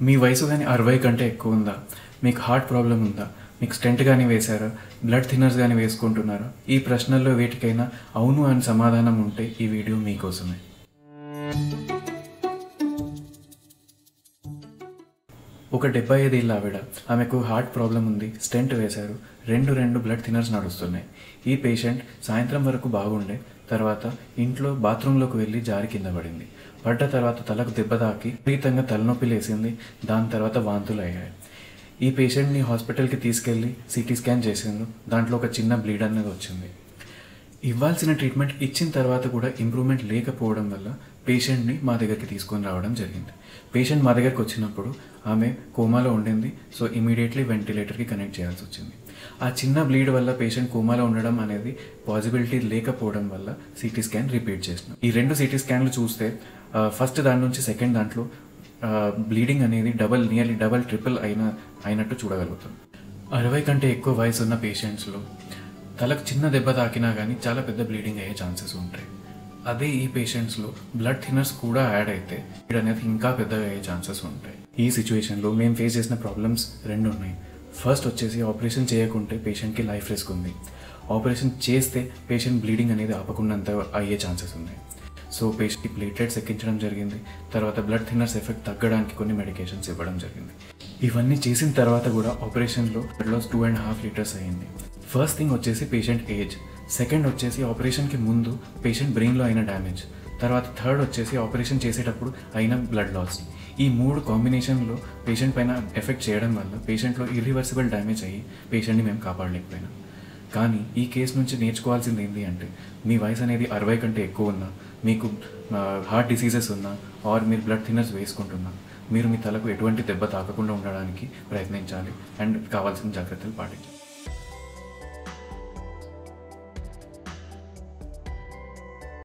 మీ వయసు కానీ 60 కంటే ఎక్కువ ఉందా? మీకు హార్ట్ ప్రాబ్లం ఉందా? మీకు స్టెంట్ కానీ వేశారా? బ్లడ్ థిన్నర్స్ కానీ వేసుకుంటున్నారా? ఈ ప్రశ్నల్లో వేటికైనా అవును అని సమాధానం ఉంటే ఈ వీడియో మీకోసమే. ఒక 75 ఏళ్ళ ఆవిడ, ఆమెకు హార్ట్ ప్రాబ్లం ఉంది, స్టెంట్ వేశారు, రెండు బ్లడ్ థిన్నర్స్ నడుస్తున్నాయి. ఈ పేషెంట్ సాయంత్రం వరకు బాగుండే, తర్వాత ఇంట్లో బాత్రూంలోకి వెళ్ళి జారి కింద పడింది. పడ్డ తర్వాత తలకు దెబ్బ తాకి విపరీతంగా తలనొప్పి లేసింది. దాని తర్వాత వాంతులు అయ్యాయి. ఈ పేషెంట్ని హాస్పిటల్కి తీసుకెళ్ళి సిటీ స్కాన్ చేసిండు. దాంట్లో ఒక చిన్న బ్లీడ్ అనేది వచ్చింది. ఇవ్వాల్సిన ట్రీట్మెంట్ ఇచ్చిన తర్వాత కూడా ఇంప్రూవ్మెంట్ లేకపోవడం వల్ల పేషెంట్ని మా దగ్గరికి తీసుకొని రావడం జరిగింది. పేషెంట్ మా దగ్గరికి వచ్చినప్పుడు ఆమె కోమాలో ఉండింది. సో ఇమీడియట్లీ వెంటిలేటర్కి కనెక్ట్ చేయాల్సి వచ్చింది. ఆ చిన్న బ్లీడ్ వల్ల పేషెంట్ కోమాలో ఉండడం అనేది పాసిబిలిటీ లేకపోవడం వల్ల సిటీ స్కాన్ రిపీట్ చేసినాం. ఈ 2 సిటీ స్కాన్లు చూస్తే ఫస్ట్ దాని నుంచి సెకండ్ దాంట్లో బ్లీడింగ్ అనేది నియర్లీ డబల్ ట్రిపుల్ అయినట్టు చూడగలుగుతాం. 60 కంటే ఎక్కువ వయసు ఉన్న పేషెంట్స్లో తలకు చిన్న దెబ్బ తాకినా కానీ చాలా పెద్ద బ్లీడింగ్ అయ్యే ఛాన్సెస్ ఉంటాయి. అదే ఈ పేషెంట్స్లో బ్లడ్ థిన్నర్స్ కూడా యాడ్ అయితే బ్లీడ్ అనేది ఇంకా పెద్దగా అయ్యే ఛాన్సెస్ ఉంటాయి. ఈ సిచ్యువేషన్లో మేము ఫేస్ చేసిన ప్రాబ్లమ్స్ 2 ఉన్నాయి. ఫస్ట్ వచ్చేసి ఆపరేషన్ చేయకుంటే పేషెంట్కి లైఫ్ రిస్క్ ఉంది. ఆపరేషన్ చేస్తే పేషెంట్ బ్లీడింగ్ అనేది ఆపకుండంత అయ్యే ఛాన్సెస్ ఉన్నాయి. సో పేషెంట్కి ప్లేట్లెట్స్ ఎక్కించడం జరిగింది. తర్వాత బ్లడ్ థిన్నర్స్ ఎఫెక్ట్ తగ్గడానికి కొన్ని మెడికేషన్స్ ఇవ్వడం జరిగింది. ఇవన్నీ చేసిన తర్వాత కూడా ఆపరేషన్లో బ్లడ్ లాస్ 2.5 లీటర్స్ అయ్యింది. ఫస్ట్ థింగ్ వచ్చేసి పేషెంట్ ఏజ్, సెకండ్ వచ్చేసి ఆపరేషన్కి ముందు పేషెంట్ బ్రెయిన్లో అయిన డ్యామేజ్, తర్వాత థర్డ్ వచ్చేసి ఆపరేషన్ చేసేటప్పుడు అయిన బ్లడ్ లాస్. ఈ 3 కాంబినేషన్లో పేషెంట్ పైన ఎఫెక్ట్ చేయడం వల్ల పేషెంట్లో ఇర్రివర్సిబుల్ డ్యామేజ్ అయ్యి పేషెంట్ని మేము కాపాడలేకపోయినాం. కానీ ఈ కేసు నుంచి నేర్చుకోవాల్సింది ఏంటి అంటే, మీ వయసు అనేది 60 కంటే ఎక్కువ ఉన్నా, మీకు హార్ట్ డిసీజెస్ ఉన్నా, ఆర్ మీరు బ్లడ్ థిన్నర్స్ వేసుకుంటున్నా, మీరు మీ తలకు ఎటువంటి దెబ్బ తాకకుండా ఉండడానికి ప్రయత్నించాలి అండ్ కావాల్సిన జాగ్రత్తలు పాటించాలి.